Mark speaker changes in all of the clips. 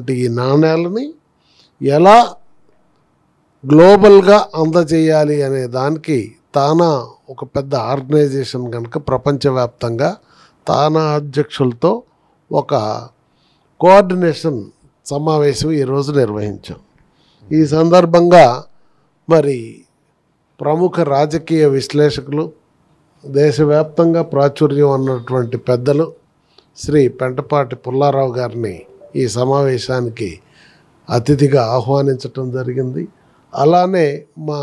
Speaker 1: ఉన్నటువంటి ఈ నాణ్యాలని ఎలా గ్లోబల్గా అందజేయాలి అనే దానికి తానా ఒక పెద్ద ఆర్గనైజేషన్ కనుక ప్రపంచవ్యాప్తంగా తానా అధ్యక్షులతో ఒక కోఆర్డినేషన్ సమావేశం ఈరోజు నిర్వహించాం. ఈ సందర్భంగా మరి ప్రముఖ రాజకీయ విశ్లేషకులు, దేశవ్యాప్తంగా ప్రాచుర్యం ఉన్నటువంటి పెద్దలు శ్రీ పెంటపాటి పుల్లారావు గారిని ఈ సమావేశానికి అతిథిగా ఆహ్వానించటం జరిగింది. అలానే మా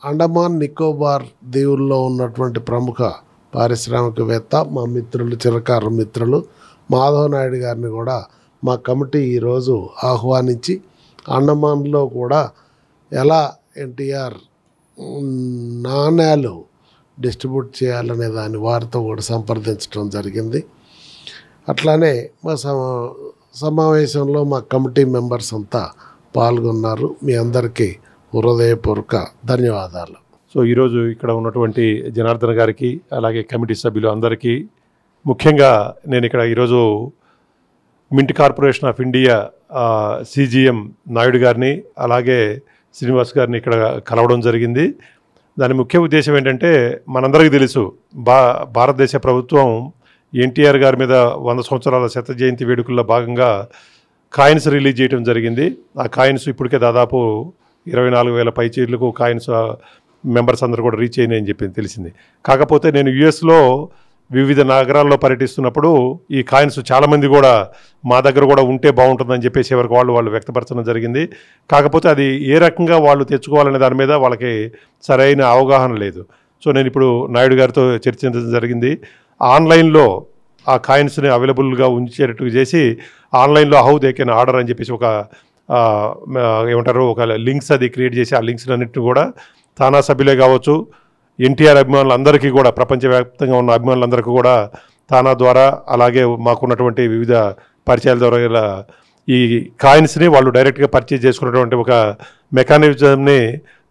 Speaker 1: అండమాన్ నికోబార్ దీవుల్లో ఉన్నటువంటి ప్రముఖ పారిశ్రామికవేత్త, మా మిత్రులు, చిరకారు మిత్రులు మాధవ్ నాయుడు గారిని కూడా మా కమిటీ ఈరోజు ఆహ్వానించి అండమాన్లో కూడా ఎలా ఎన్టీఆర్ నాణ్యాలు డిస్ట్రిబ్యూట్ చేయాలనే దాన్ని వారితో కూడా సంప్రదించడం జరిగింది. అట్లానే మా సమావేశంలో మా కమిటీ మెంబర్స్ అంతా పాల్గొన్నారు. మీ అందరికీ హృదయపూర్వక ధన్యవాదాలు.
Speaker 2: సో ఈరోజు ఇక్కడ ఉన్నటువంటి జనార్దన్ గారికి, అలాగే కమిటీ సభ్యులు అందరికీ, ముఖ్యంగా నేను ఇక్కడ ఈరోజు mint corporation of India CGM Naidu గారిని, అలాగే శ్రీనివాస్ గారిని ఇక్కడ కలవడం జరిగింది. దాని ముఖ్య ఉద్దేశం ఏంటంటే, మనందరికీ తెలుసు భారతదేశ ప్రభుత్వం ఎన్టీఆర్ గారి మీద 100 సంవత్సరాల శత జయంతి వేడుకల్లో భాగంగా కాయిన్స్ రిలీజ్ చేయడం జరిగింది. ఆ కాయిన్స్ ఇప్పటికే దాదాపు 24,000 పైచీలకు కాయిన్స్ మెంబర్స్ అందరూ కూడా రీచ్ అయినాయని చెప్పి తెలిసింది. కాకపోతే నేను యుఎస్లో వివిధ నగరాల్లో పర్యటిస్తున్నప్పుడు ఈ కాయిన్స్ చాలామంది కూడా మా దగ్గర కూడా ఉంటే బాగుంటుందని చెప్పేసి ఎవరికి వాళ్ళు వ్యక్తపరచడం జరిగింది. కాకపోతే అది ఏ రకంగా వాళ్ళు తెచ్చుకోవాలనే దాని మీద వాళ్ళకి సరైన అవగాహన లేదు. సో నేను ఇప్పుడు నాయుడు గారితో చర్చించడం జరిగింది. ఆన్లైన్లో ఆ కాయిన్స్ని అవైలబుల్గా ఉంచేటట్టు చేసి ఆన్లైన్లో హౌ దే కెన్ ఆర్డర్ అని చెప్పేసి ఒక ఒక లింక్స్ అది క్రియేట్ చేసి ఆ లింక్స్ అన్నింటిని కూడా తానా సభ్యులే కావచ్చు, ఎన్టీఆర్ అభిమానులందరికీ కూడా, ప్రపంచవ్యాప్తంగా ఉన్న అభిమానులందరికీ కూడా తానా ద్వారా, అలాగే మాకున్నటువంటి వివిధ పరిచయాల ద్వారా ఈ కాయిన్స్ని వాళ్ళు డైరెక్ట్గా పర్చేజ్ చేసుకున్నటువంటి ఒక మెకానిజంని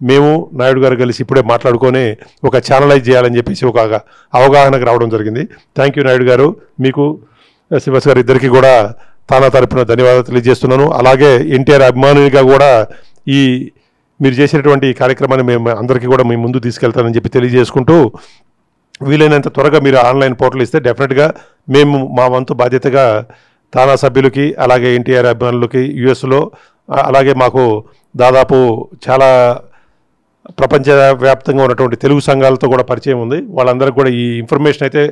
Speaker 2: మేము నాయుడు గారు కలిసి ఇప్పుడే మాట్లాడుకొని ఒక ఛానలైజ్ చేయాలని చెప్పేసి ఒక అవగాహనకు రావడం జరిగింది. థ్యాంక్ యూ నాయుడు గారు, మీకు శ్రీనివాస్ గారు ఇద్దరికీ కూడా తానా తరపున ధన్యవాదాలు తెలియజేస్తున్నాను. అలాగే ఎన్టీఆర్ అభిమానిగా కూడా ఈ మీరు చేసేటువంటి ఈ కార్యక్రమాన్ని మేము అందరికీ కూడా మీ ముందు తీసుకెళ్తానని చెప్పి తెలియజేసుకుంటూ, వీలైనంత త్వరగా మీరు ఆన్లైన్ పోర్టల్ ఇస్తే డెఫినెట్గా మేము మా వంతు బాధ్యతగా తానా సభ్యులకి, అలాగే ఎన్టీఆర్ అభిమానులకి యుఎస్లో, అలాగే మాకు దాదాపు చాలా ప్రపంచవ్యాప్తంగా ఉన్నటువంటి తెలుగు సంఘాలతో కూడా పరిచయం ఉంది, వాళ్ళందరికీ కూడా ఈ ఇన్ఫర్మేషన్ అయితే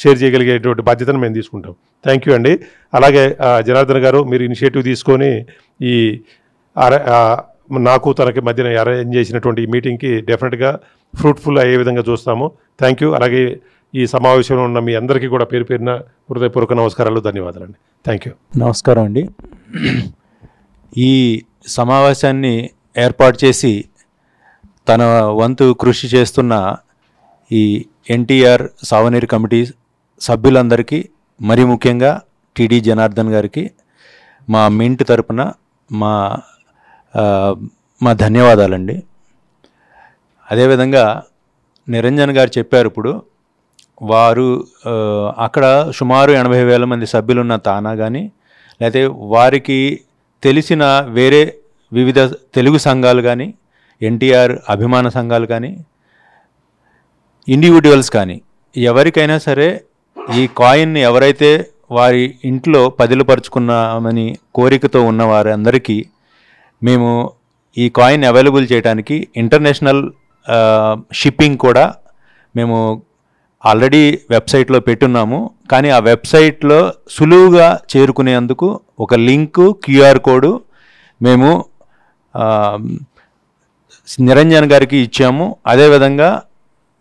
Speaker 2: షేర్ చేయగలిగేటువంటి బాధ్యతను మేము తీసుకుంటాం. థ్యాంక్ యూ అండి. అలాగే జనార్దన్ గారు, మీరు ఇనిషియేటివ్ తీసుకొని ఈ నాకు తనకి మధ్యన అరేంజ్ చేసినటువంటి ఈ మీటింగ్కి డెఫినెట్గా ఫ్రూట్ఫుల్ అయ్యే విధంగా చూస్తాము. Thank you. అలాగే ఈ సమావేశంలో ఉన్న మీ అందరికీ కూడా పేరు పేరున హృదయపూర్వక నమస్కారాలు, ధన్యవాదాలండి. Thank you.
Speaker 3: నమస్కారం అండి. ఈ సమావేశాన్ని ఏర్పాటు చేసి తన వంతు కృషి చేస్తున్న ఈ ఎన్టీఆర్ సావనీర్ కమిటీ సభ్యులందరికీ, మరి ముఖ్యంగా టీడీ జనార్దన్ గారికి మా మింట్ తరపున మా ధన్యవాదాలండి. అదేవిధంగా నిరంజన్ గారు చెప్పారు, ఇప్పుడు వారు అక్కడ సుమారు 80,000 మంది సభ్యులున్న తానా కానీ, లేకపోతే వారికి తెలిసిన వేరే వివిధ తెలుగు సంఘాలు కానీ, ఎన్టీఆర్ అభిమాన సంఘాలు కానీ, ఇండివిజువల్స్ కానీ, ఎవరికైనా సరే ఈ కాయిన్ని ఎవరైతే వారి ఇంట్లో పదిలపరుచుకున్నామని కోరికతో ఉన్న వారందరికీ మేము ఈ కాయిన్ అవైలబుల్ చేయడానికి ఇంటర్నేషనల్ షిప్పింగ్ కూడా మేము ఆల్రెడీ వెబ్సైట్లో పెట్టున్నాము. కానీ ఆ వెబ్సైట్లో సులువుగా చేరుకునేందుకు ఒక లింకు, QR కోడ్ మేము నిరంజన్ గారికి ఇచ్చాము. అదేవిధంగా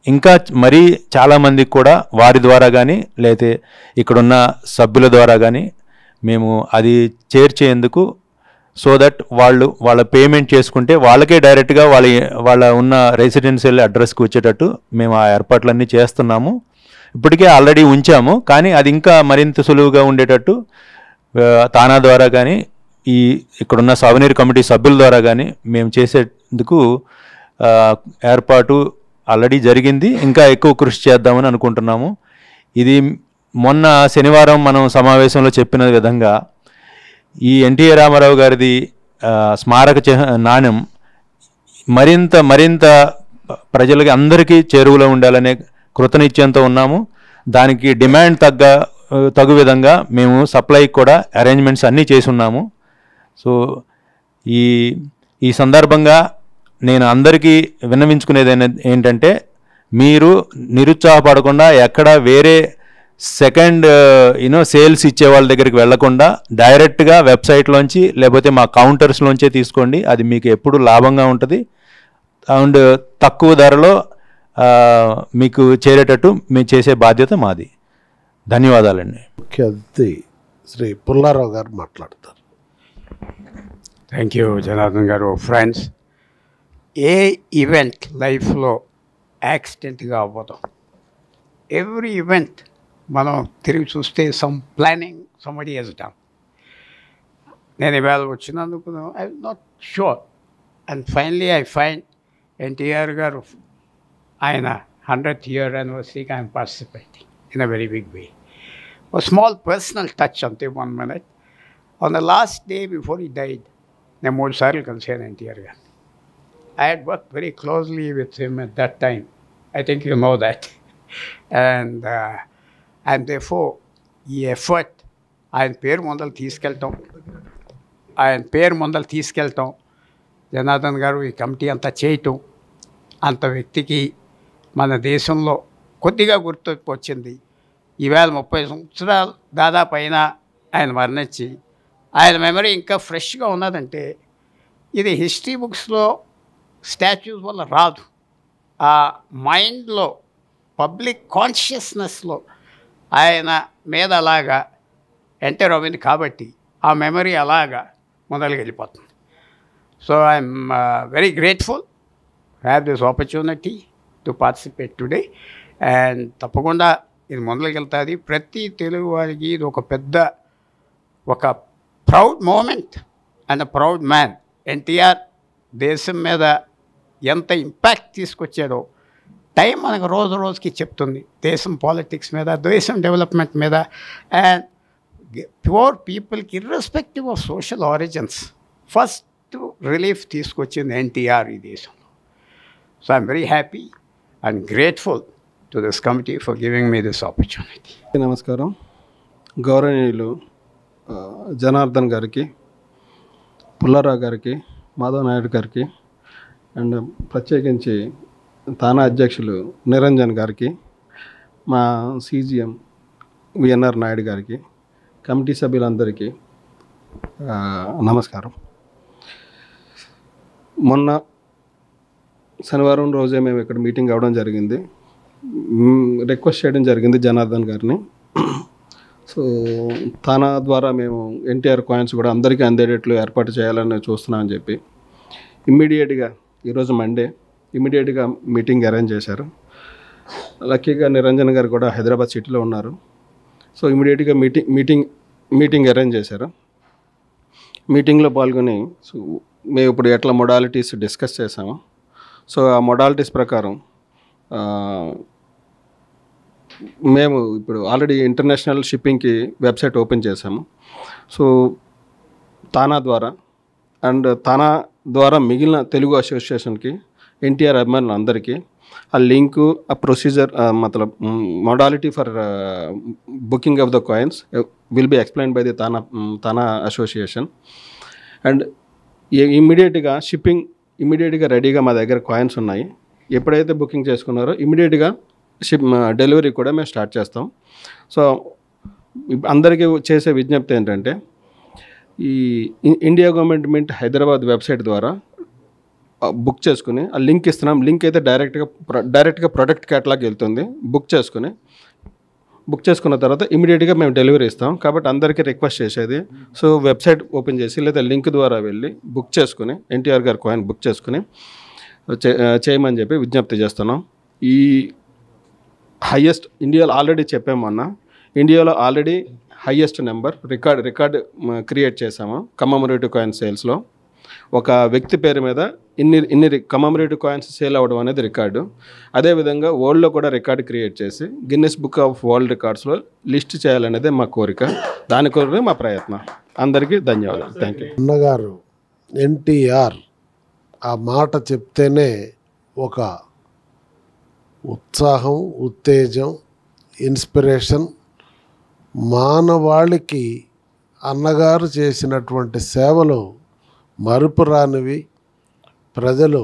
Speaker 3: ఇంకా మరీ చాలామందికి కూడా వారి ద్వారా కానీ, లేకపోతే ఇక్కడున్న సభ్యుల ద్వారా కానీ మేము అది చేర్చేందుకు, సో దట్ వాళ్ళ పేమెంట్ చేసుకుంటే వాళ్ళకే డైరెక్ట్గా వాళ్ళ ఉన్న రెసిడెన్షియల్ అడ్రస్కి వచ్చేటట్టు మేము ఆ ఏర్పాట్లన్నీ చేస్తున్నాము. ఇప్పటికే ఆల్రెడీ ఉంచాము, కానీ అది ఇంకా మరింత సులువుగా ఉండేటట్టు తానా ద్వారా కానీ, ఇక్కడున్న సావనీర్ కమిటీ సభ్యుల ద్వారా కానీ మేము చేసేందుకు ఏర్పాటు ఆల్రెడీ జరిగింది. ఇంకా ఎక్కువ కృషి చేద్దామని అనుకుంటున్నాము. ఇది మొన్న శనివారం మనం సమావేశంలో చెప్పిన విధంగా ఈ ఎన్టీ రామారావు గారిది స్మారక నాణ్యం మరింత ప్రజలకి అందరికీ చేరువలో ఉండాలనే కృతనిశ్చయంతో ఉన్నాము. దానికి డిమాండ్ తగు విధంగా మేము సప్లైకి కూడా అరేంజ్మెంట్స్ అన్నీ చేసి ఉన్నాము. సో ఈ సందర్భంగా నేను అందరికీ విన్నవించుకునేది ఏంటంటే, మీరు నిరుత్సాహపడకుండా ఎక్కడ వేరే సెకండ్ సేల్స్ ఇచ్చే వాళ్ళ దగ్గరికి వెళ్లకుండా డైరెక్ట్గా వెబ్సైట్లోంచి లేకపోతే మా కౌంటర్స్లోంచే తీసుకోండి. అది మీకు ఎప్పుడు లాభంగా ఉంటుంది అండ్ తక్కువ ధరలో మీకు చేరేటట్టు మేము చేసే బాధ్యత మాది. ధన్యవాదాలండి.
Speaker 1: ముఖ్య అతిథి శ్రీ పుల్లారావు గారు మాట్లాడతారు.
Speaker 4: థ్యాంక్ యూ జనార్దన్ గారు. ఫ్రెండ్స్, ఏ ఈవెంట్ లైఫ్లో యాక్సిడెంట్గా అవ్వదు. ఎవ్రీ ఈవెంట్ మనం తిరిగి చూస్తే some planning somebody has done. నేను ఇవాళ వచ్చినందుకు I not sure and finally I find NTR గారు ఆయన 100th year anniversary I'm participating in a very big way. A small personal touch అంతే, 1 minute. On the last day before he died, నేను 3 సార్లు కలిసాను ఎన్టీఆర్ గారు. I had worked very closely with him at that time. I think you know that. And therefore, ఈ effort ఆయన పేరు ముందలు తీసుకెళ్ళటం జనార్దన్ గారు ఈ కమిటీ అంతా చేయటం, అంత వ్యక్తికి మన దేశంలో కొద్దిగా గుర్తుకు వచ్చింది. ఈవేళ 30 సంవత్సరాలు దాదాపు అయినా ఆయన మరణించి ఆయన మెమరీ ఇంకా ఫ్రెష్గా ఉన్నదంటే ఇది హిస్టరీ బుక్స్లో స్టాచ్యూస్ వల్ల రాదు. ఆ మైండ్లో పబ్లిక్ కాన్షియస్నెస్లో ఆయన మీద అలాగా ఎంటర్ అవ్వింది కాబట్టి ఆ మెమరీ అలాగా మొదలుకి వెళ్ళిపోతుంది. So I'm very grateful have this opportunity to participate today. And తప్పకుండా ఇది మొదలుకి వెళ్తుంది. ప్రతి తెలుగు వారికి ఇది ఒక proud moment and a proud man. NTR దేశం మీద ఎంత ఇంపాక్ట్ తీసుకొచ్చాడో టైం మనకు రోజు రోజుకి చెప్తుంది. దేశం పాలిటిక్స్ మీద, దేశం డెవలప్మెంట్ మీద అండ్ ప్యూర్ పీపుల్కి irrespective of social origins first relief తీసుకొచ్చింది ఎన్టీఆర్ ఈ దేశంలో. So I'm very happy and grateful to this committee for giving me this opportunity.
Speaker 5: నమస్కారం. గౌరవనీయులు జనార్దన్ గారికి, పుల్లారావు గారికి, మాధవ్ నాయుడు గారికి అండ్ ప్రత్యేకించి తానా అధ్యక్షులు నిరంజన్ గారికి, మా CGM విఎన్ఆర్ నాయుడు గారికి, కమిటీ సభ్యులందరికీ నమస్కారం. మొన్న శనివారం రోజే మేము ఇక్కడ మీటింగ్ అవ్వడం జరిగింది. రిక్వెస్ట్ చేయడం జరిగింది జనార్దన్ గారిని. సో తన ద్వారా మేము ఎన్టీఆర్ కాయిన్స్ కూడా అందరికీ అందేటట్లు ఏర్పాటు చేయాలని చూస్తున్నామని చెప్పి ఇమ్మీడియట్గా ఈరోజు మండే ఇమ్మీడియట్గా మీటింగ్ అరేంజ్ చేశారు. లక్కీగా నిరంజన్ గారు కూడా హైదరాబాద్ సిటీలో ఉన్నారు. సో ఇమ్మీడియట్గా మీటింగ్ అరేంజ్ చేశారు. మీటింగ్లో పాల్గొని సో మేము ఇప్పుడు ఎట్లా మొడాలిటీస్ డిస్కస్ చేసాము. సో ఆ మొడాలిటీస్ ప్రకారం మేము ఇప్పుడు ఆల్రెడీ ఇంటర్నేషనల్ షిప్పింగ్కి వెబ్సైట్ ఓపెన్ చేసాము. సో తానా ద్వారా మిగిలిన తెలుగు అసోసియేషన్కి, ఎన్టీఆర్ అభిమానులు అందరికీ ఆ లింకు, ఆ procedure modality for booking of the coins will be explained by the TANA association. And ఇమ్మీడియట్గా రెడీగా మా దగ్గర కాయిన్స్ ఉన్నాయి. ఎప్పుడైతే బుకింగ్ చేసుకున్నారో ఇమ్మీడియట్గా డెలివరీ కూడా మేము స్టార్ట్ చేస్తాం. సో అందరికీ చేసే విజ్ఞప్తి ఏంటంటే, ఈ India government mint Hyderabad website ద్వారా బుక్ చేసుకుని ఆ లింక్ ఇస్తున్నాం. లింక్ అయితే డైరెక్ట్గా ప్రొడక్ట్ క్యాటలాగ్ వెళ్తుంది. బుక్ చేసుకున్న తర్వాత ఇమీడియట్గా మేము డెలివరీ ఇస్తాం. కాబట్టి అందరికీ రిక్వెస్ట్ చేసేది, సో వెబ్సైట్ ఓపెన్ చేసి లేదా లింక్ ద్వారా వెళ్ళి బుక్ చేసుకుని ఎన్టీఆర్ గారి కాయిన్ బుక్ చేసుకుని చేయమని చెప్పి విజ్ఞప్తి చేస్తున్నాం. ఈ హైయెస్ట్ ఇండియాలో ఆల్రెడీ చెప్పామన్న, ఇండియాలో already highest number record create చేసాము కమమరేటివ్ కాయిన్ సేల్స్లో. ఒక వ్యక్తి పేరు మీద ఇన్ని కమమరేటివ్ కాయిన్స్ సేల్ అవ్వడం అనేది రికార్డు. అదేవిధంగా వరల్డ్లో కూడా రికార్డు క్రియేట్ చేసి గిన్నెస్ బుక్ ఆఫ్ వరల్డ్ రికార్డ్స్లో లిస్ట్ చేయాలనేదే మా కోరిక. దాని కొరకు మా ప్రయత్నం. అందరికీ ధన్యవాదాలు. Thank you.
Speaker 1: అన్నగారు ఎన్టీఆర్ ఆ మాట చెప్తేనే ఒక ఉత్సాహం, ఉత్తేజం, ఇన్స్పిరేషన్. మానవాళికి అన్నగారు చేసినటువంటి సేవలు మరుపురానివి. ప్రజలు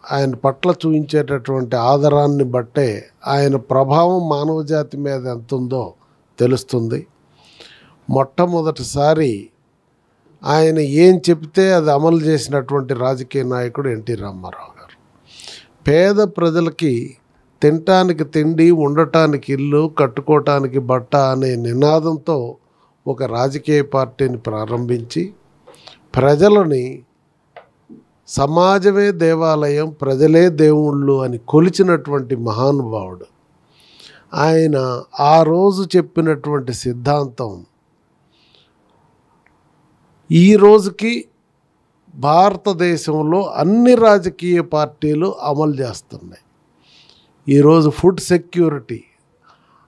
Speaker 1: ఆయన పట్ల చూపించేటటువంటి ఆదరాన్ని బట్టే ఆయన ప్రభావం మానవజాతి మీద ఎంత ఉందో తెలుస్తుంది. మొట్టమొదటిసారి ఆయన ఏం చెప్తే అది అమలు చేసినటువంటి రాజకీయ నాయకుడు ఎన్టీ రామారావు గారు. పేద ప్రజలకి తినటానికి తిండి, ఉండటానికి ఇల్లు, కట్టుకోవటానికి బట్ట అనే నినాదంతో ఒక రాజకీయ పార్టీని ప్రారంభించి ప్రజలని సమాజమే దేవాలయం, ప్రజలే దేవుళ్ళు అని కొలిచినటువంటి మహానుభావుడు. ఆయన ఆ రోజు చెప్పినటువంటి సిద్ధాంతం ఈ రోజుకి భారతదేశంలో అన్ని రాజకీయ పార్టీలు అమలు చేస్తున్నాయి. ఈరోజు ఫుడ్ సెక్యూరిటీ,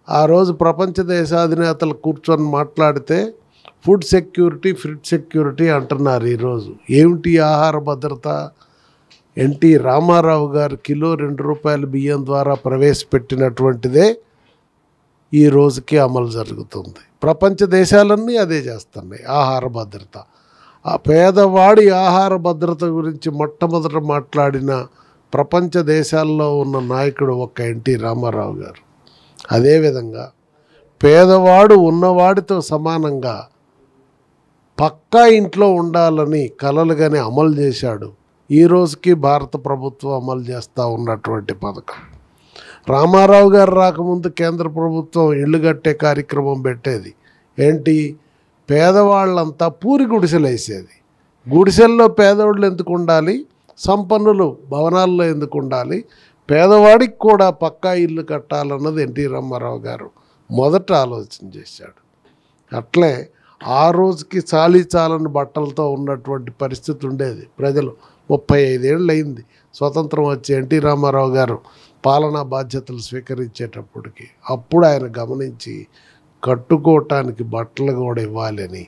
Speaker 1: ఆ రోజు ప్రపంచ దేశాధినేతలు కూర్చొని మాట్లాడితే ఫుడ్ సెక్యూరిటీ అంటున్నారు. ఈరోజు ఏమిటి ఆహార భద్రత? ఎన్టీ రామారావు గారు కిలో ₹2 బియ్యం ద్వారా ప్రవేశపెట్టినటువంటిదే ఈ రోజుకి అమలు జరుగుతుంది. ప్రపంచ దేశాలన్నీ అదే చేస్తున్నాయి. ఆహార భద్రత, ఆ పేదవాడి ఆహార భద్రత గురించి మొట్టమొదట మాట్లాడిన ప్రపంచ దేశాల్లో ఉన్న నాయకుడు ఒక్క ఎన్టీ రామారావు గారు. అదేవిధంగా పేదవాడు ఉన్నవాడితో సమానంగా పక్కా ఇంట్లో ఉండాలని కలలుగానే అమలు చేశాడు. ఈ రోజుకి భారత ప్రభుత్వం అమలు చేస్తూ ఉన్నటువంటి పథకం. రామారావు గారు రాకముందు కేంద్ర ప్రభుత్వం ఇళ్ళు కట్టే కార్యక్రమం పెట్టేది. ఏంటి? పేదవాళ్ళంతా పూరి గుడిసెలు వేసేది. గుడిసెల్లో పేదవాళ్ళు ఎందుకు ఉండాలి? సంపన్నులు భవనాల్లో ఎందుకు ఉండాలి? పేదవాడికి కూడా పక్కా ఇల్లు కట్టాలన్నది ఎన్టీ రామారావు గారు మొదట ఆలోచన చేశాడు. అట్లే ఆ రోజుకి చాలని బట్టలతో ఉన్నటువంటి పరిస్థితి ఉండేది. ప్రజలు 35 ఏళ్ళు అయింది స్వతంత్రం వచ్చి ఎన్టీ రామారావు గారు పాలనా బాధ్యతలు స్వీకరించేటప్పటికి. అప్పుడు ఆయన గమనించి కట్టుకోవటానికి బట్టలు కూడా ఇవ్వాలని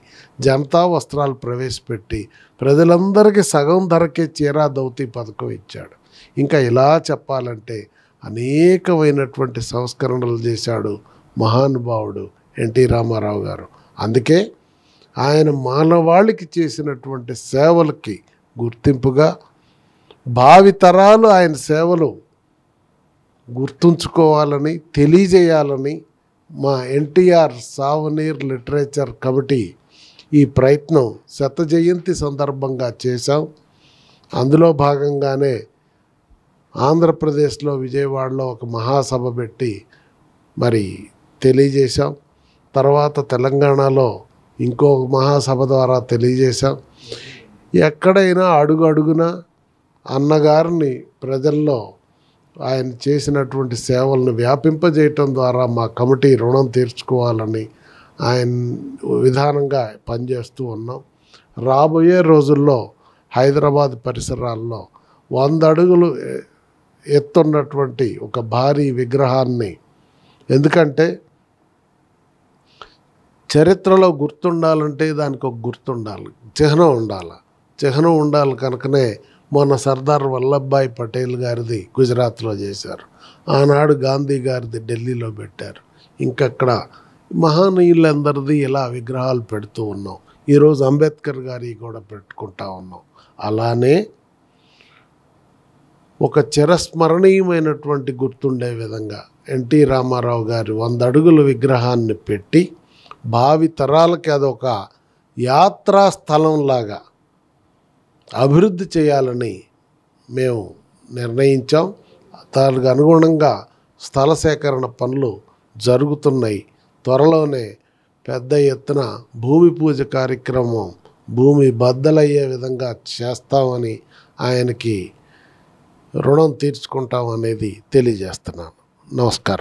Speaker 1: జనతా వస్త్రాలు ప్రవేశపెట్టి ప్రజలందరికీ సగం ధరకే చీరా దౌతి పథకం ఇచ్చాడు. ఇంకా ఇలా చెప్పాలంటే అనేకమైనటువంటి సంస్కరణలు చేశాడు మహానుభావుడు ఎన్టీ రామారావు గారు. అందుకే ఆయన మానవాళికి చేసినటువంటి సేవలకి గుర్తింపుగా భావితరాలు ఆయన సేవలు గుర్తుంచుకోవాలని, తెలియజేయాలని మా ఎన్టీఆర్ సావనీర్ లిటరేచర్ కమిటీ ఈ ప్రయత్నం 100వ జయంతి సందర్భంగా చేశాం. అందులో భాగంగానే ఆంధ్రప్రదేశ్లో విజయవాడలో ఒక మహాసభ పెట్టి మరి తెలియజేశాం. తర్వాత తెలంగాణలో ఇంకో మహాసభ ద్వారా తెలియజేశాం. ఎక్కడైనా అడుగున అన్నగారిని ప్రజల్లో ఆయన చేసినటువంటి సేవలను వ్యాపింపజేయటం ద్వారా మా కమిటీ రుణం తీర్చుకోవాలని ఆయన విధానంగా పనిచేస్తూ ఉన్నాం. రాబోయే రోజుల్లో హైదరాబాద్ పరిసరాల్లో 100 అడుగులు ఎత్తున్నటువంటి ఒక భారీ విగ్రహాన్ని, ఎందుకంటే చరిత్రలో గుర్తుండాలంటే దానికి ఒక గుర్తుండాలి, చిహ్నం ఉండాలి. కనుకనే మొన్న సర్దార్ వల్లభాయ్ పటేల్ గారిది గుజరాత్లో చేశారు. ఆనాడు గాంధీ గారిది ఢిల్లీలో పెట్టారు. ఇంకక్కడ మహానీయులందరిది ఇలా విగ్రహాలు పెడుతూ ఉన్నాం. ఈరోజు అంబేద్కర్ గారి కూడా పెట్టుకుంటా ఉన్నాం. అలానే ఒక చిరస్మరణీయమైనటువంటి గుర్తుండే విధంగా ఎన్టీ రామారావు గారి 100 అడుగుల విగ్రహాన్ని పెట్టి భావి తరాలకి అదొక యాత్రా స్థలంలాగా అభివృద్ధి చేయాలని మేము నిర్ణయించాం. దానికి అనుగుణంగా స్థల సేకరణ పనులు జరుగుతున్నాయి. త్వరలోనే పెద్ద ఎత్తున భూమి పూజ కార్యక్రమం, భూమి బద్దలయ్యే విధంగా చేస్తామని, ఆయనకి రుణం తీర్చుకుంటాం అనేది తెలియజేస్తున్నాను. నమస్కారం.